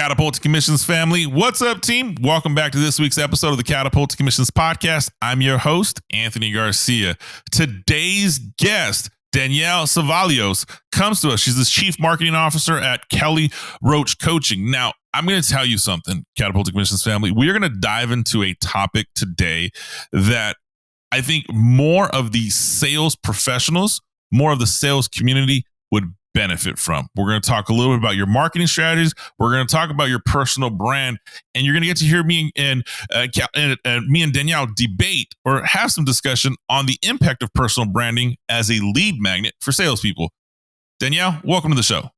Catapulting Commissions family. What's up, team? Welcome back to this week's episode of the Catapulting Commissions podcast. I'm your host, Anthony Garcia. Today's guest, Danielle Cevallos, comes to us. She's the Chief Marketing Officer at Kelly Roach Coaching. Now, I'm going to tell you something, Catapulting Commissions family. We are going to dive into a topic today that I think more of the sales professionals, more of the sales community would benefit from. We're going to talk a little bit about your marketing strategies. We're going to talk about your personal brand, and you're going to get to hear me and Danielle debate or have some discussion on the impact of personal branding as a lead magnet for salespeople. Danielle, welcome to the show.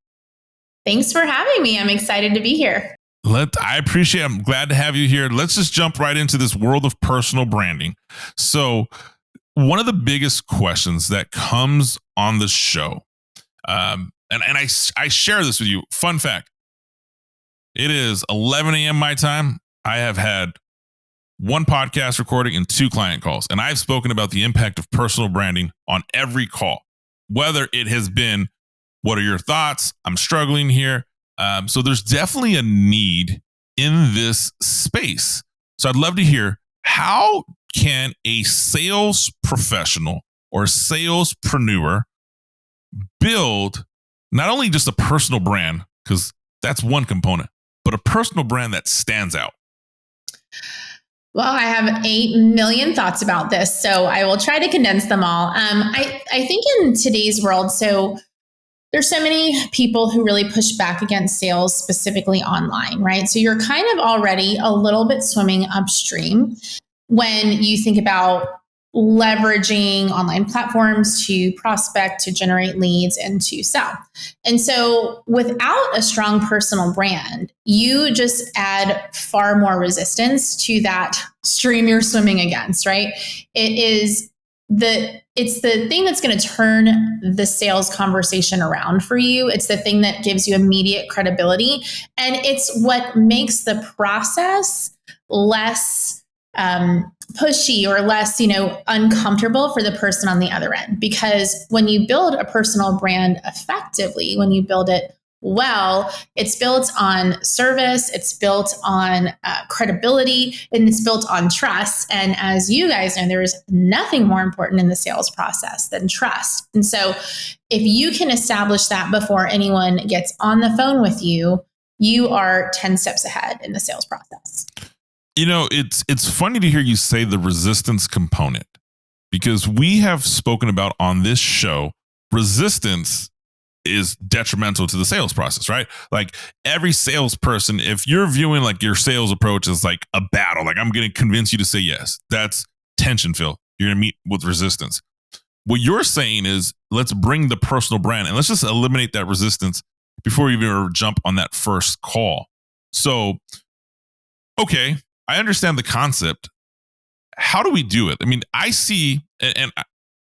Thanks for having me. I'm excited to be here. I appreciate it. I'm glad to have you here. Let's just jump right into this world of personal branding. So, one of the biggest questions that comes on the show, I share this with you. Fun fact. It is 11 a.m. my time. I have had one podcast recording and 2 client calls, and I've spoken about the impact of personal branding on every call, whether it has been, what are your thoughts? I'm struggling here. So there's definitely a need in this space. So I'd love to hear, how can a sales professional or salespreneur build not only just a personal brand, because that's one component, but a personal brand that stands out? Well, I have 8 million thoughts about this, so I will try to condense them all. I think in today's world, so there's so many people who really push back against sales, specifically online, right? So you're kind of already a little bit swimming upstream when you think about leveraging online platforms to prospect, to generate leads, and to sell. And so without a strong personal brand, you just add far more resistance to that stream you're swimming against, right? It's the thing that's going to turn the sales conversation around for you. It's the thing that gives you immediate credibility. And it's what makes the process less pushy or less, uncomfortable for the person on the other end. Because when you build a personal brand effectively, when you build it well, it's built on service, it's built on credibility, and it's built on trust. And as you guys know, there is nothing more important in the sales process than trust. And so if you can establish that before anyone gets on the phone with you, you are 10 steps ahead in the sales process. It's funny to hear you say the resistance component, because we have spoken about on this show, resistance is detrimental to the sales process, right? Like every salesperson, if you're viewing like your sales approach as like a battle, like I'm going to convince you to say yes, that's tension filled. You're going to meet with resistance. What you're saying is, let's bring the personal brand and let's just eliminate that resistance before you even jump on that first call. So, okay, I understand the concept. How do we do it? I mean, I see, and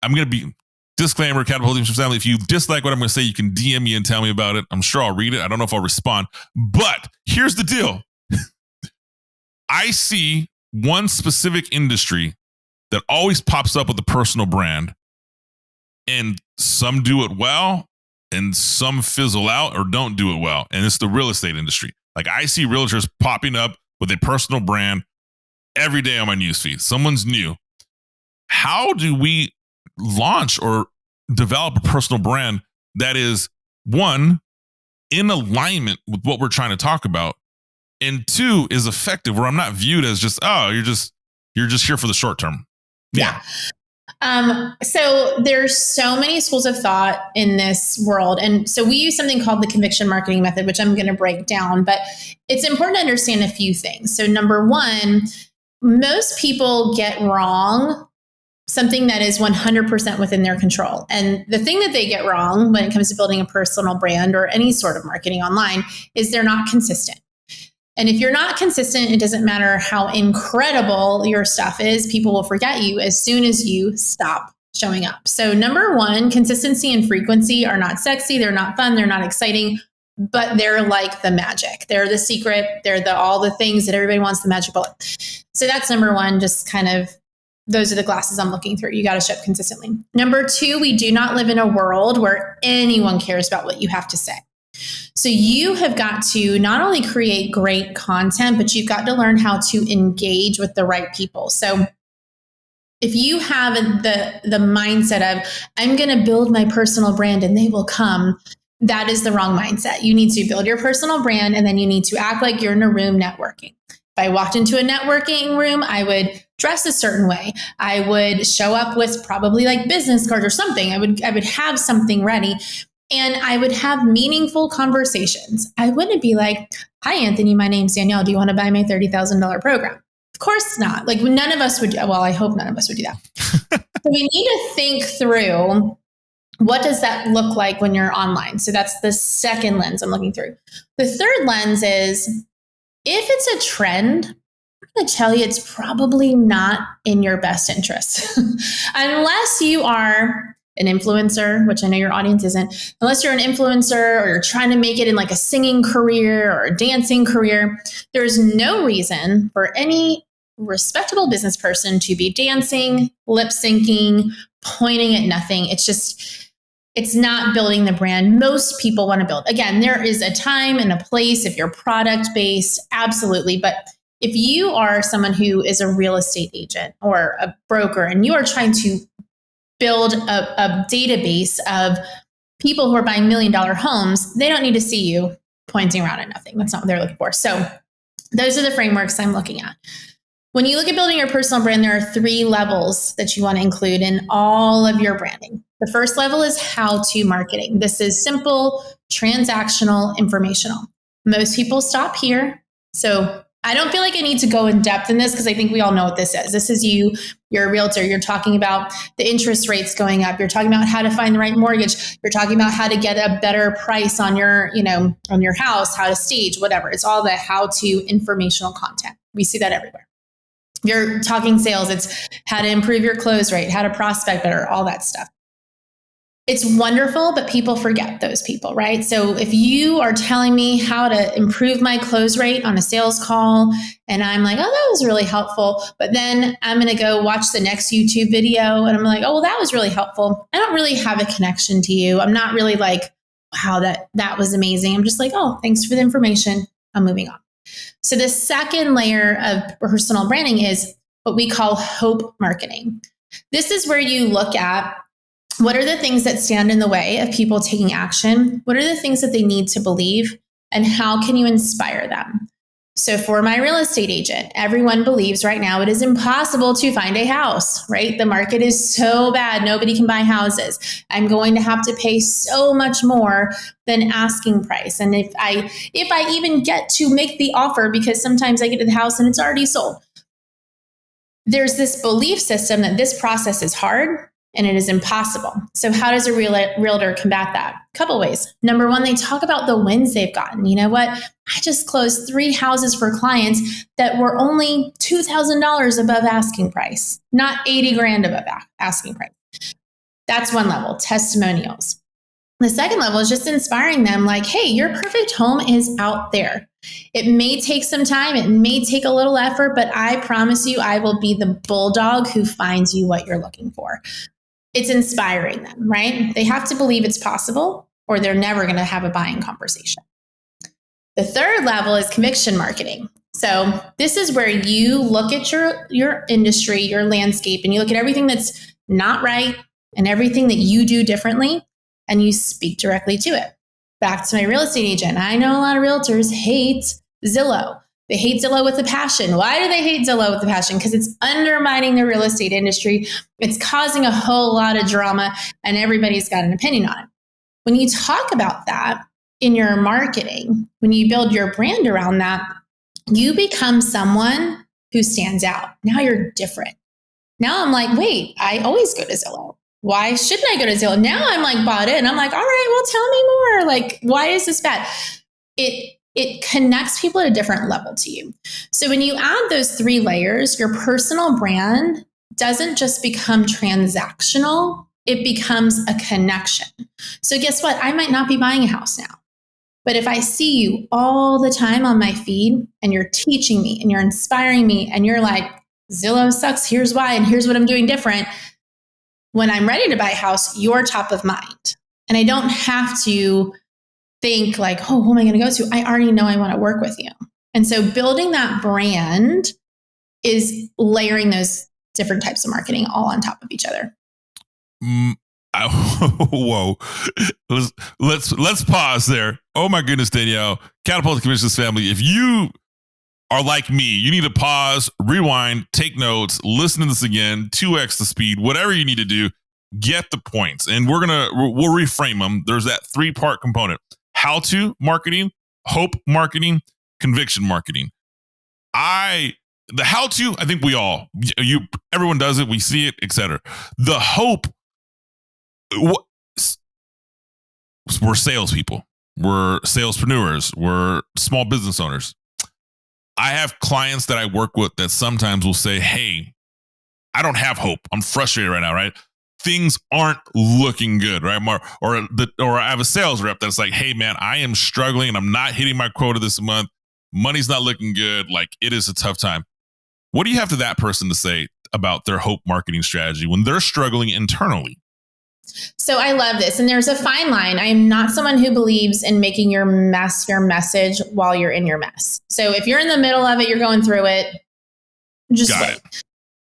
I'm going to be disclaimer, Catapulting family. If you dislike what I'm going to say, you can DM me and tell me about it. I'm sure I'll read it. I don't know if I'll respond, but here's the deal. I see one specific industry that always pops up with a personal brand, and some do it well and some fizzle out or don't do it well. And it's the real estate industry. Like I see realtors popping up with a personal brand every day on my newsfeed. Someone's new. How do we launch or develop a personal brand that is, one, in alignment with what we're trying to talk about, and 2, is effective, where I'm not viewed as just, oh, you're just here for the short term? Yeah. So there's so many schools of thought in this world. And so we use something called the conviction marketing method, which I'm going to break down, but it's important to understand a few things. So number one, most people get wrong something that is 100% within their control. And the thing that they get wrong when it comes to building a personal brand or any sort of marketing online is they're not consistent. And if you're not consistent, it doesn't matter how incredible your stuff is, people will forget you as soon as you stop showing up. So number one, consistency and frequency are not sexy, they're not fun, they're not exciting, but they're like the magic. They're the secret, they're all the things that everybody wants, the magic bullet. So that's number one, just kind of, those are the glasses I'm looking through. You got to show up consistently. Number two, we do not live in a world where anyone cares about what you have to say. So you have got to not only create great content, but you've got to learn how to engage with the right people. So if you have the mindset of, I'm going to build my personal brand and they will come, that is the wrong mindset. You need to build your personal brand, and then you need to act like you're in a room networking. If I walked into a networking room, I would dress a certain way. I would show up with probably like business cards or something. I would have something ready, and I would have meaningful conversations. I wouldn't be like, hi, Anthony, my name's Danielle. Do you want to buy my $30,000 program? Of course not. Like, none of us would. Well, I hope none of us would do that. So we need to think through, what does that look like when you're online? So that's the second lens I'm looking through. The third lens is, if it's a trend, I'm going to tell you it's probably not in your best interest. Unless you are an influencer, which I know your audience isn't, unless you're an influencer or you're trying to make it in like a singing career or a dancing career, there's no reason for any respectable business person to be dancing, lip syncing, pointing at nothing. It's not building the brand most people want to build. Again, there is a time and a place if you're product based, absolutely. But if you are someone who is a real estate agent or a broker and you are trying to build a database of people who are buying $1 million homes, they don't need to see you pointing around at nothing. That's not what they're looking for. So those are the frameworks I'm looking at. When you look at building your personal brand, there are 3 levels that you want to include in all of your branding. The first level is how-to marketing. This is simple, transactional, informational. Most people stop here. So I don't feel like I need to go in depth in this because I think we all know what this is. This is you're a realtor. You're talking about the interest rates going up. You're talking about how to find the right mortgage. You're talking about how to get a better price on your house, how to stage, whatever. It's all the how-to informational content. We see that everywhere. You're talking sales. It's how to improve your close rate, how to prospect better, all that stuff. It's wonderful, but people forget those people, right? So if you are telling me how to improve my close rate on a sales call, and I'm like, oh, that was really helpful, but then I'm going to go watch the next YouTube video and I'm like, oh, well, that was really helpful. I don't really have a connection to you. I'm not really like, wow, that was amazing. I'm just like, oh, thanks for the information. I'm moving on. So the second layer of personal branding is what we call hope marketing. This is where you look at, what are the things that stand in the way of people taking action? What are the things that they need to believe? And how can you inspire them? So for my real estate agent, everyone believes right now it is impossible to find a house, right? The market is so bad. Nobody can buy houses. I'm going to have to pay so much more than asking price. And if I even get to make the offer, because sometimes I get to the house and it's already sold, there's this belief system that this process is hard and it is impossible. So how does a realtor combat that? A couple ways. Number one, they talk about the wins they've gotten. You know what? I just closed 3 houses for clients that were only $2,000 above asking price, not $80,000 above asking price. That's one level, testimonials. The second level is just inspiring them like, hey, your perfect home is out there. It may take some time. It may take a little effort, but I promise you, I will be the bulldog who finds you what you're looking for. It's inspiring them, right? They have to believe it's possible or they're never going to have a buying conversation. The third level is conviction marketing. So this is where you look at your industry, your landscape, and you look at everything that's not right and everything that you do differently, and you speak directly to it. Back to my real estate agent. I know a lot of realtors hate Zillow. They hate Zillow with a passion. Why do they hate Zillow with a passion? Because it's undermining the real estate industry. It's causing a whole lot of drama, and everybody's got an opinion on it. When you talk about that in your marketing, when you build your brand around that, you become someone who stands out. Now you're different. Now I'm like, wait, I always go to Zillow. Why shouldn't I go to Zillow? Now I'm like bought in. I'm like, all right, well, tell me more. Like, why is this bad? It connects people at a different level to you. So when you add those 3 layers, your personal brand doesn't just become transactional, it becomes a connection. So guess what? I might not be buying a house now, but if I see you all the time on my feed and you're teaching me and you're inspiring me and you're like, Zillow sucks, here's why, and here's what I'm doing different. When I'm ready to buy a house, you're top of mind. And I don't have to think like, oh, who am I going to go to? I already know I want to work with you. And so building that brand is layering those different types of marketing all on top of each other. Whoa. Let's pause there. Oh my goodness, Danielle. Catapulting Commissions family, if you are like me, you need to pause, rewind, take notes, listen to this again, 2x the speed, whatever you need to do, get the points. And we'll reframe them. There's that 3-part component: how to marketing, hope marketing, conviction marketing. The how to, I think everyone does it, we see it, etc. The hope, we're salespeople, we're salespreneurs, we're small business owners. I have clients that I work with that sometimes will say, hey, I don't have hope. I'm frustrated right now, right? Things aren't looking good, right? Or I have a sales rep that's like, hey man, I am struggling and I'm not hitting my quota this month. Money's not looking good. Like, it is a tough time. What do you have to that person to say about their hope marketing strategy when they're struggling internally? So I love this. And there's a fine line. I am not someone who believes in making your mess your message while you're in your mess. So if you're in the middle of it, you're going through it, just wait.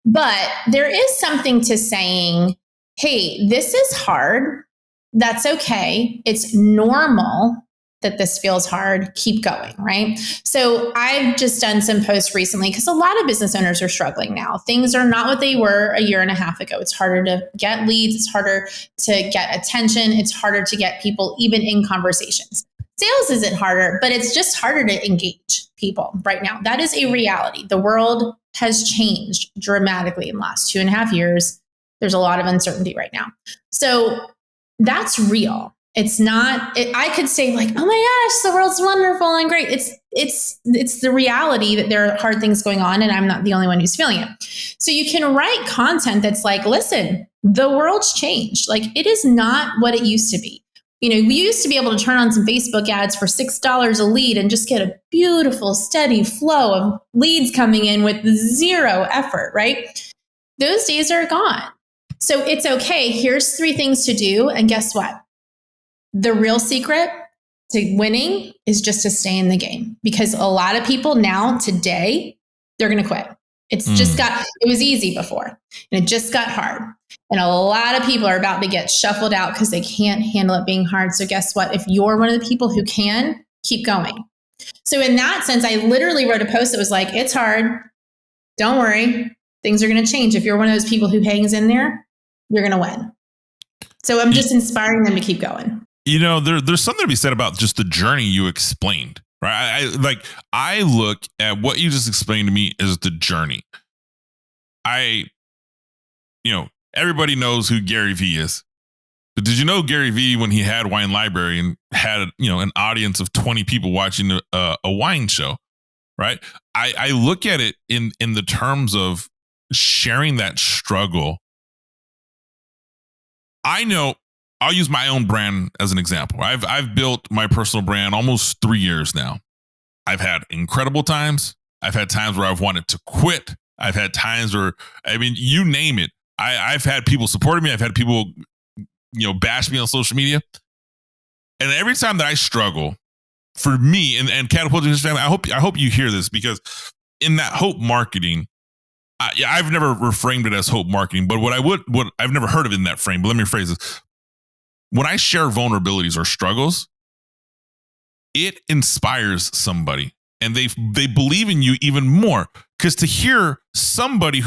But there is something to saying, hey, this is hard. That's okay. It's normal that this feels hard. Keep going, right? So I've just done some posts recently because a lot of business owners are struggling now. Things are not what they were a year and a half ago. It's harder to get leads. It's harder to get attention. It's harder to get people even in conversations. Sales isn't harder, but it's just harder to engage people right now. That is a reality. The world has changed dramatically in the last 2.5 years. There's a lot of uncertainty right now. So that's real. It's not, I could say like, oh my gosh, the world's wonderful and great. It's the reality that there are hard things going on and I'm not the only one who's feeling it. So you can write content that's like, listen, the world's changed. Like, it is not what it used to be. You know, we used to be able to turn on some Facebook ads for $6 a lead and just get a beautiful, steady flow of leads coming in with zero effort, right? Those days are gone. So it's okay. Here's 3 things to do. And guess what? The real secret to winning is just to stay in the game, because a lot of people now today, they're going to quit. It was easy before and it just got hard. And a lot of people are about to get shuffled out because they can't handle it being hard. So guess what? If you're one of the people who can, keep going. So in that sense, I literally wrote a post that was like, it's hard. Don't worry. Things are going to change. If you're one of those people who hangs in there, you're going to win. So I'm just inspiring them to keep going. You know, there's something to be said about just the journey you explained, right? I look at what you just explained to me as the journey. Everybody knows who Gary Vee is. But did you know Gary Vee, when he had Wine Library and had, an audience of 20 people watching a wine show, right? I look at it in the terms of sharing that struggle. I know, I'll use my own brand as an example. I've built my personal brand almost 3 years now. I've had incredible times. I've had times where I've wanted to quit. I've had times where, you name it. I've had people supporting me. I've had people, bash me on social media. And every time that I struggle, for me and Catapulting this family, I hope you hear this, because in that hope marketing, I've never reframed it as hope marketing, but what I've never heard of it in that frame. But let me rephrase this. When I share vulnerabilities or struggles, it inspires somebody and they believe in you even more. Because to hear somebody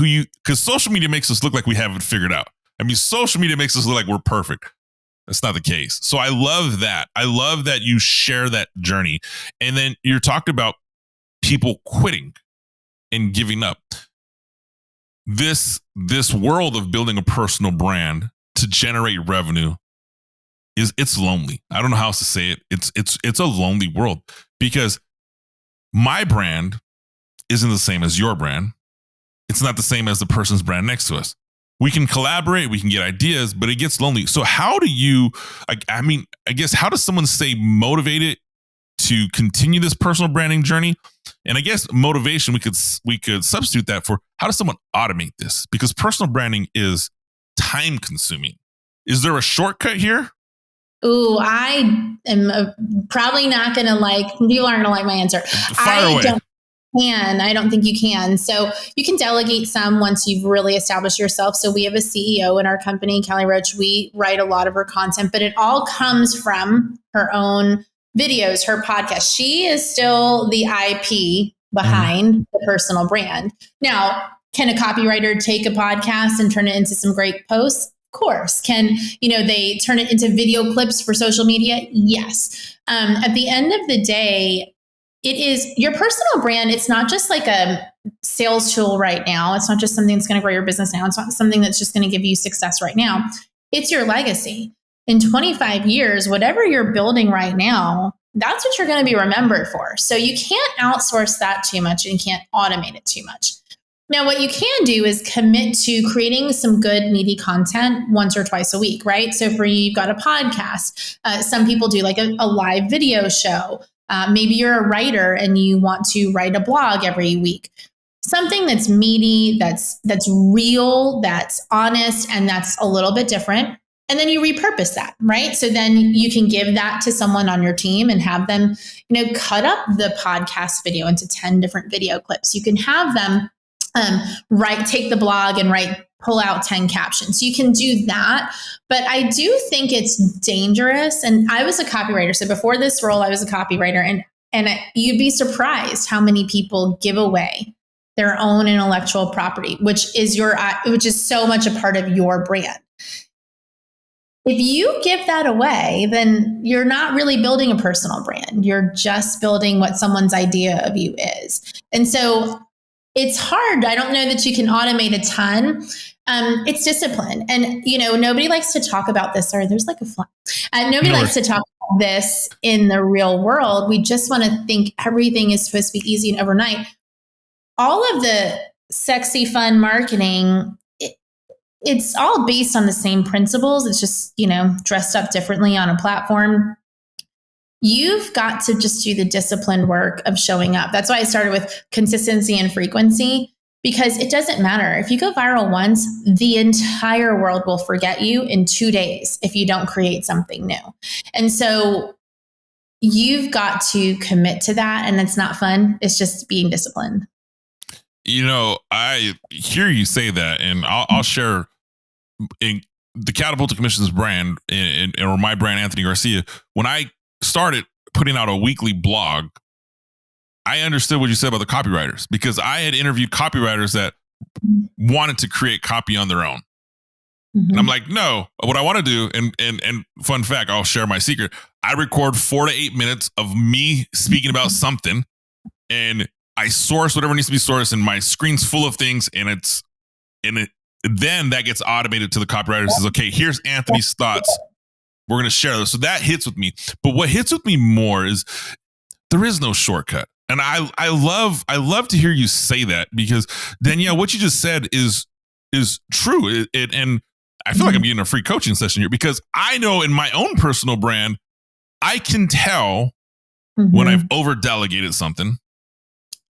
because social media makes us look like we have it figured out. Social media makes us look like we're perfect. That's not the case. So I love that. I love that you share that journey. And then you're talking about people quitting and giving up. This world of building a personal brand to generate revenue it's lonely. I don't know how else to say it. It's a lonely world, because my brand isn't the same as your brand. It's not the same as the person's brand next to us. We can collaborate, we can get ideas, but it gets lonely. So how do you, I guess, how does someone stay motivated to continue this personal branding journey? And I guess motivation, we could substitute that for, how does someone automate this? Because personal branding is time consuming. Is there a shortcut here? Ooh, I am probably not going to people aren't going to like my answer. Fire away. I don't think you can. So you can delegate some once you've really established yourself. So we have a CEO in our company, Kelly Roach. We write a lot of her content, but it all comes from her own videos, her podcast. She is still the IP behind the personal brand. Now, can a copywriter take a podcast and turn it into some great posts? Of course. Can, they turn it into video clips for social media? Yes. At the end of the day, it is your personal brand. It's not just like a sales tool right now. It's not just something that's going to grow your business now. It's not something that's just going to give you success right now. It's your legacy. In 25 years, whatever you're building right now, that's what you're going to be remembered for. So you can't outsource that too much and you can't automate it too much. Now, what you can do is commit to creating some good, meaty content once or twice a week, right? So for you, you've got a podcast. Some people do like a live video show. Maybe you're a writer and you want to write a blog every week. Something that's meaty, that's real, that's honest, and that's a little bit different. And then you repurpose that, right? So then you can give that to someone on your team and have them, cut up the podcast video into 10 different video clips. You can have them take the blog and pull out 10 captions. You can do that. But I do think it's dangerous. And I was a copywriter. So before this role, I was a copywriter, and you'd be surprised how many people give away their own intellectual property, which is so much a part of your brand. If you give that away, then you're not really building a personal brand. You're just building what someone's idea of you is. And so it's hard. I don't know that you can automate a ton. It's discipline. And, nobody likes to talk about this. Sorry, there's like a fly. Nobody likes to talk about this in the real world. We just want to think everything is supposed to be easy and overnight. All of the sexy, fun marketing, it's all based on the same principles. It's just, dressed up differently on a platform. You've got to just do the disciplined work of showing up. That's why I started with consistency and frequency, because it doesn't matter. If you go viral once, the entire world will forget you in 2 days if you don't create something new. And so you've got to commit to that. And it's not fun. It's just being disciplined. I hear you say that, and I'll share in the Catapulting Commission's brand or my brand, Anthony Garcia. When I started putting out a weekly blog, I understood what you said about the copywriters, because I had interviewed copywriters that wanted to create copy on their own. Mm-hmm. And I'm like, no, what I want to do, and fun fact, I'll share my secret. I record 4 to 8 minutes of me speaking about something, and I source whatever needs to be sourced, and my screen's full of things, then that gets automated to the copywriter. Says, okay, here's Anthony's thoughts. We're going to share those. So that hits with me. But what hits with me more is there is no shortcut. And I love to hear you say that, because Danielle, what you just said is true. And I feel like I'm getting a free coaching session here, because I know in my own personal brand, I can tell when I've over delegated something.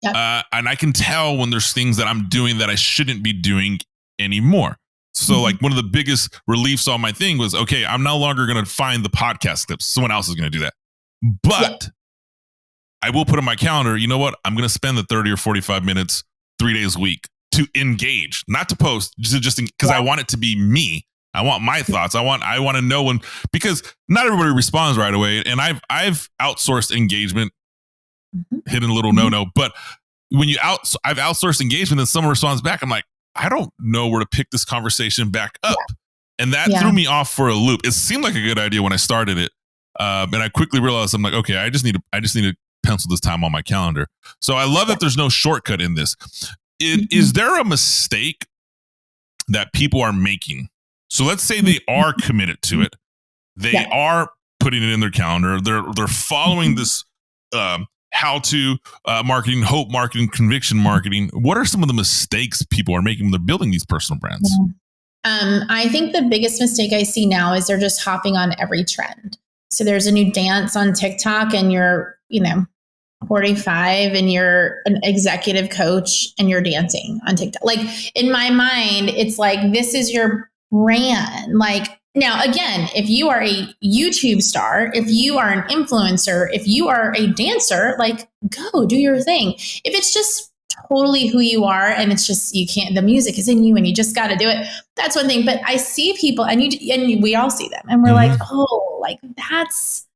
Yep. And I can tell when there's things that I'm doing that I shouldn't be doing anymore. So like one of the biggest reliefs on my thing was, okay, I'm no longer going to find the podcast clips. Someone else is going to do that. But I will put on my calendar, you know what? I'm going to spend the 30 or 45 minutes, 3 days a week to engage, not to post, just because I want it to be me. I want my thoughts. I want to know when, because not everybody responds right away. And I've outsourced engagement, hidden a little no-no, but when I've outsourced engagement and someone responds back, I'm like, I don't know where to pick this conversation back up. And that threw me off for a loop. It seemed like a good idea when I started it. And I quickly realized, I'm like, okay, I just need to pencil this time on my calendar. So I love that there's no shortcut in this. Is there a mistake that people are making? So let's say they are committed to it. They are putting it in their calendar. They're following this how-to marketing, hope marketing, conviction marketing. What are some of the mistakes people are making when they're building these personal brands? I think the biggest mistake I see now is they're just hopping on every trend. So there's a new dance on TikTok and you're, 45 and you're an executive coach and you're dancing on TikTok. Like in my mind, it's like, this is your brand. Like Now, again, if you are a YouTube star, if you are an influencer, if you are a dancer, like go do your thing. If it's just totally who you are and it's just, you can't, the music is in you and you just got to do it. That's one thing. But I see people and we all see them and we're like, oh, like that's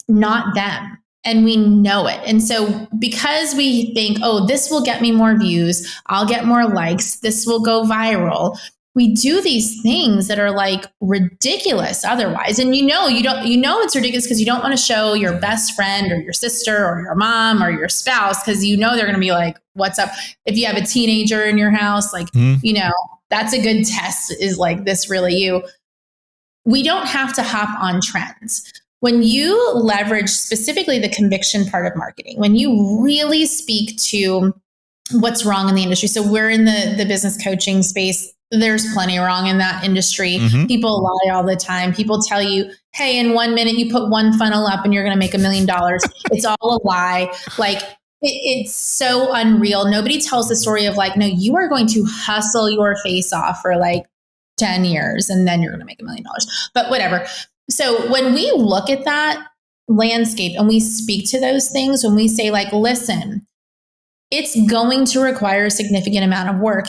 not them. And we know it. And so because we think, oh, this will get me more views, I'll get more likes, this will go viral. We do these things that are like ridiculous otherwise. And you know it's ridiculous because you don't want to show your best friend or your sister or your mom or your spouse because you know they're going to be like, what's up? If you have a teenager in your house, like, you know, that's a good test. Is like this really you? We don't have to hop on trends. When you leverage specifically the conviction part of marketing, when you really speak to what's wrong in the industry. So we're in the business coaching space. There's plenty wrong in that industry. People lie all the time. People tell you, hey, in 1 minute you put one funnel up and you're going to make $1 million. It's all a lie. Like it's so unreal. Nobody tells the story of like, no, you are going to hustle your face off for like 10 years and then you're going to make $1 million. But whatever. So when we look at that landscape and we speak to those things, when we say like, listen, it's going to require a significant amount of work.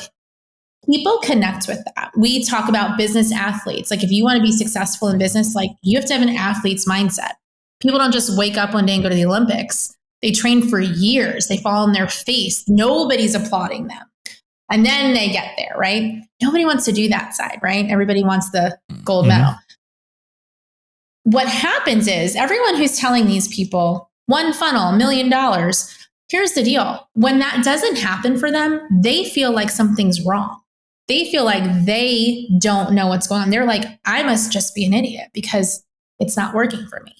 People connect with that. We talk about business athletes. Like if you want to be successful in business, like you have to have an athlete's mindset. People don't just wake up one day and go to the Olympics. They train for years. They fall on their face. Nobody's applauding them. And then they get there, right? Nobody wants to do that side, right? Everybody wants the gold medal. What happens is everyone who's telling these people one funnel, $1 million, here's the deal. When that doesn't happen for them, they feel like something's wrong. They feel like they don't know what's going on. They're like, I must just be an idiot because it's not working for me.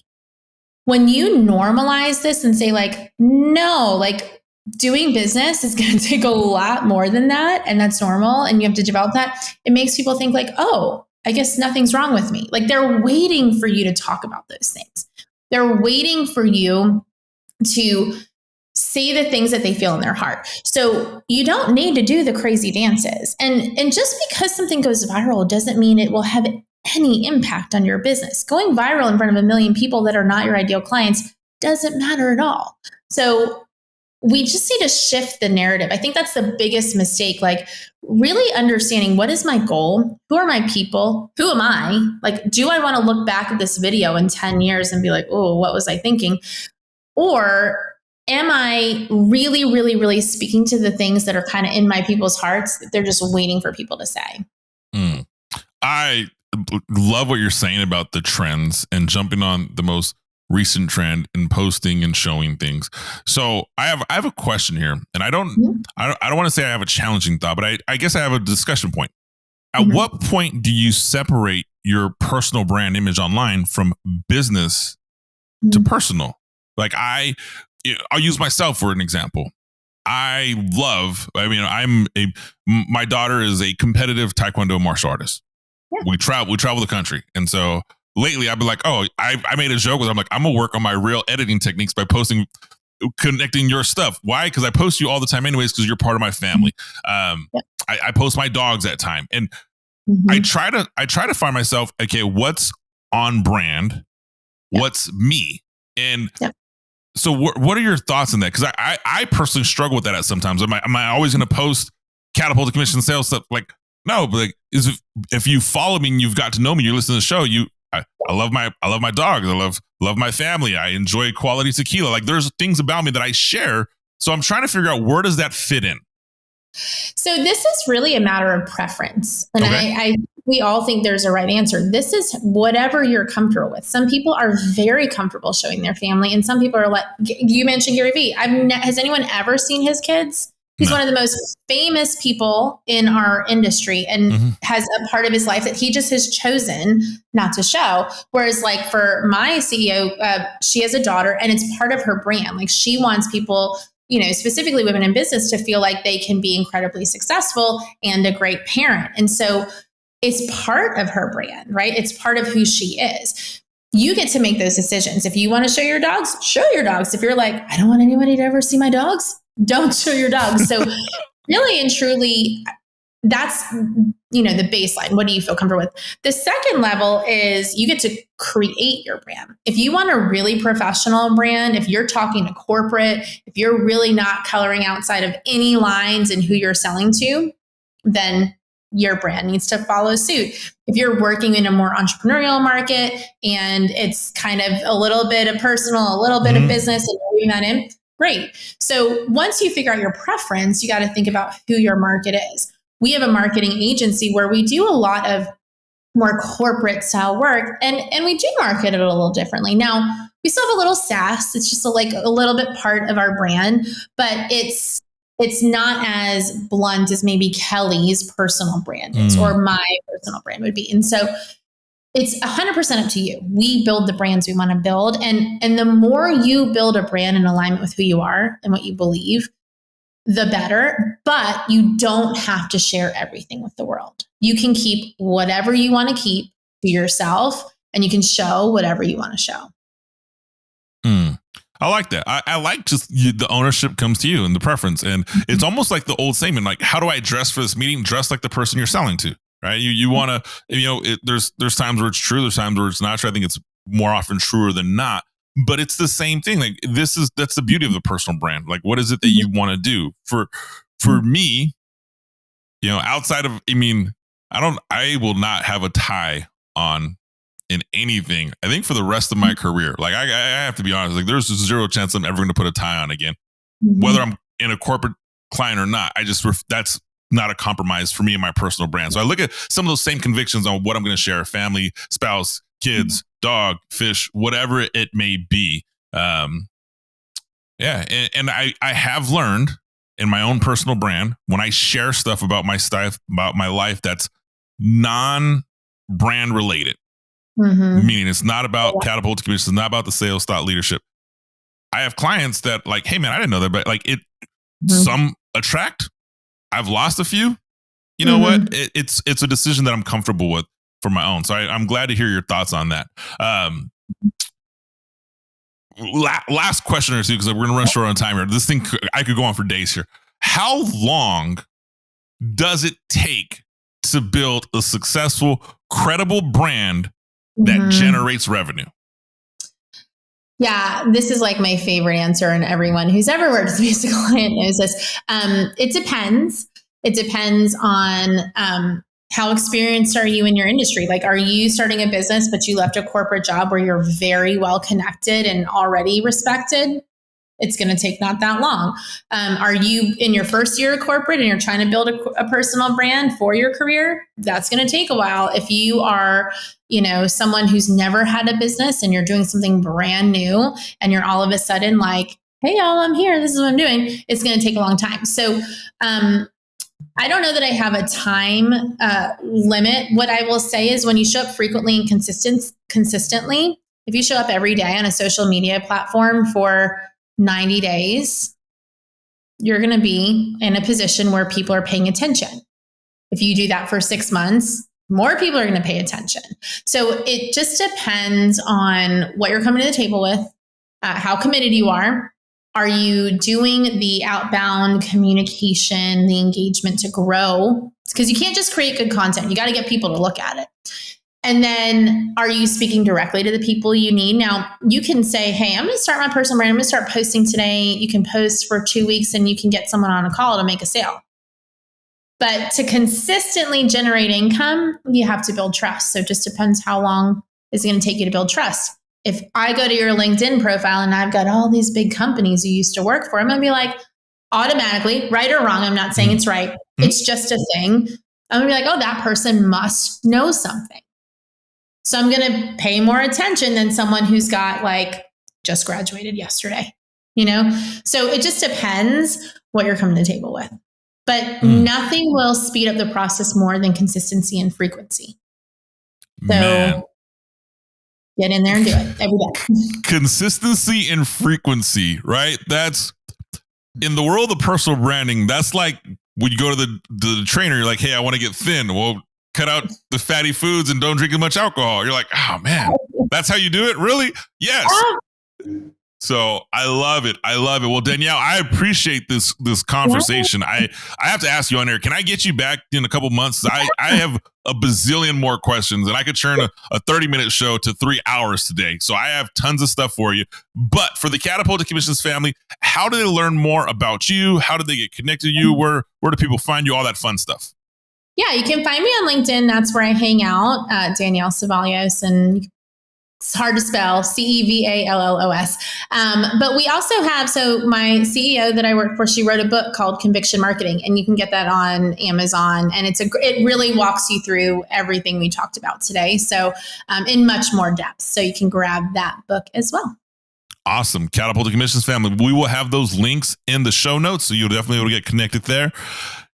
When you normalize this and say like, no, like doing business is going to take a lot more than that. And that's normal. And you have to develop that. It makes people think like, oh, I guess nothing's wrong with me. Like they're waiting for you to talk about those things. They're waiting for you to say the things that they feel in their heart. So you don't need to do the crazy dances. And just because something goes viral doesn't mean it will have any impact on your business. Going viral in front of 1 million people that are not your ideal clients doesn't matter at all. So we just need to shift the narrative. I think that's the biggest mistake. Like really understanding what is my goal? Who are my people? Who am I? Like, do I want to look back at this video in 10 years and be like, oh, what was I thinking? Or am I really, really, really speaking to the things that are kind of in my people's hearts that they're just waiting for people to say? I love what you're saying about the trends and jumping on the most recent trend and posting and showing things. So I have a question here, and I don't want to say I have a challenging thought, but I guess I have a discussion point. At what point do you separate your personal brand image online from business to personal? Like I'll use myself for an example. My daughter is a competitive Taekwondo martial artist. Yeah. We travel the country. And so lately I've been like, oh, I made a joke with her. I'm like, I'm gonna work on my real editing techniques by connecting your stuff. Why? Because I post you all the time anyways, because you're part of my family. I post my dogs at time. And I try to find myself, okay, what's on brand? What's me? And so what are your thoughts on that? Because I personally struggle with that at sometimes. Am I always going to post catapulting commission sales stuff? Like, no, but like, if you follow me and you've got to know me, you're listening to the show, I love my dogs. I love my family. I enjoy quality tequila. Like there's things about me that I share. So I'm trying to figure out where does that fit in? So this is really a matter of preference. And we all think there's a right answer. This is whatever you're comfortable with. Some people are very comfortable showing their family. And some people are like, you mentioned Gary Vee. Has anyone ever seen his kids? He's one of the most famous people in our industry and has a part of his life that he just has chosen not to show. Whereas like for my CEO, she has a daughter and it's part of her brand. Like she wants people, specifically women in business, to feel like they can be incredibly successful and a great parent. And so it's part of her brand, right? It's part of who she is. You get to make those decisions. If you want to show your dogs, show your dogs. If you're like, I don't want anybody to ever see my dogs, don't show your dogs. So really and truly, that's, the baseline. What do you feel comfortable with? The second level is you get to create your brand. If you want a really professional brand, if you're talking to corporate, if you're really not coloring outside of any lines in who you're selling to, then your brand needs to follow suit. If you're working in a more entrepreneurial market and it's kind of a little bit of personal, a little bit of business, and you're moving that in, great. So once you figure out your preference, you got to think about who your market is. We have a marketing agency where we do a lot of more corporate style work, and we do market it a little differently. Now, we still have a little sass. It's just a little bit part of our brand, but it's not as blunt as maybe Kelly's personal brand is or my personal brand would be. And so it's 100% up to you. We build the brands we want to build. And the more you build a brand in alignment with who you are and what you believe, the better. But you don't have to share everything with the world. You can keep whatever you want to keep to yourself, and you can show whatever you want to show. I like that. I like just the ownership comes to you and the preference. And it's almost like the old saying, like, how do I dress for this meeting? Dress like the person you're selling to, right? You want to, there's times where it's true. There's times where it's not true. I think it's more often truer than not, but it's the same thing. Like that's the beauty of the personal brand. Like, what is it that you want to do for me, outside of, I will not have a tie on in anything, I think, for the rest of my career. Like I have to be honest, like there's zero chance I'm ever going to put a tie on again, whether I'm in a corporate client or not. That's not a compromise for me and my personal brand. So I look at some of those same convictions on what I'm going to share: family, spouse, kids, dog, fish, whatever it may be. And I have learned in my own personal brand, when I share stuff about my stuff, about my life, that's non-brand related. Meaning it's not about catapulting, it's not about the sales thought leadership. I have clients that like, hey man, I didn't know that, but like some attract. I've lost a few. You know what? It's a decision that I'm comfortable with for my own. So I'm glad to hear your thoughts on that. Last question or two, because we're going to run short on time here. This thing, I could go on for days here. How long does it take to build a successful, credible brand that generates revenue? Yeah, this is like my favorite answer, and everyone who's ever worked with me as a client knows this. It depends. It depends on how experienced are you in your industry? Like, are you starting a business, but you left a corporate job where you're very well connected and already respected? It's going to take not that long. Are you in your first year of corporate and you're trying to build a personal brand for your career? That's going to take a while. If you are, someone who's never had a business and you're doing something brand new and you're all of a sudden like, hey, y'all, I'm here. This is what I'm doing. It's going to take a long time. So I don't know that I have a time limit. What I will say is when you show up frequently and consistently, if you show up every day on a social media platform for 90 days, you're going to be in a position where people are paying attention. If you do that for 6 months, more people are going to pay attention. So it just depends on what you're coming to the table with, how committed you are. Are you doing the outbound communication, the engagement to grow? Because you can't just create good content. You got to get people to look at it. And then are you speaking directly to the people you need? Now, you can say, hey, I'm going to start my personal brand. I'm going to start posting today. You can post for 2 weeks and you can get someone on a call to make a sale. But to consistently generate income, you have to build trust. So it just depends how long it's going to take you to build trust. If I go to your LinkedIn profile and I've got all these big companies you used to work for, I'm going to be like, automatically, right or wrong, I'm not saying it's right. It's just a thing. I'm going to be like, oh, that person must know something. So I'm going to pay more attention than someone who's got like just graduated yesterday, So it just depends what you're coming to the table with. But nothing will speed up the process more than consistency and frequency. So get in there and do it every day. Consistency and frequency, right? That's in the world of personal branding. That's like when you go to the trainer, you're like, hey, I want to get thin. Well, cut out the fatty foods and don't drink as much alcohol. You're like, oh man, that's how you do it? Really? Yes. So I love it. I love it. Well, Danielle, I appreciate this conversation. I have to ask you on air, can I get you back in a couple months? I have a bazillion more questions, and I could turn a 30-minute show to 3 hours today. So I have tons of stuff for you. But for the Catapulting Commissions family, how do they learn more about you? How do they get connected to you? Where do people find you? All that fun stuff. Yeah, you can find me on LinkedIn. That's where I hang out, Danielle Cevallos, and it's hard to spell, Cevallos. But we also have, so my CEO that I work for, she wrote a book called Conviction Marketing, and you can get that on Amazon. And it really walks you through everything we talked about today. So in much more depth. So you can grab that book as well. Awesome. Catapulting Commissions family. We will have those links in the show notes, so you'll definitely be able to get connected there.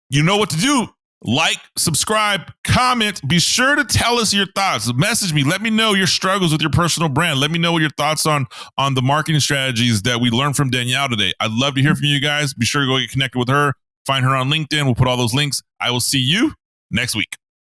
You know what to do. Like, subscribe, comment. Be sure to tell us your thoughts. Message me. Let me know your struggles with your personal brand. Let me know what your thoughts on the marketing strategies that we learned from Danielle today. I'd love to hear from you guys. Be sure to go get connected with her. Find her on LinkedIn. We'll put all those links. I will see you next week.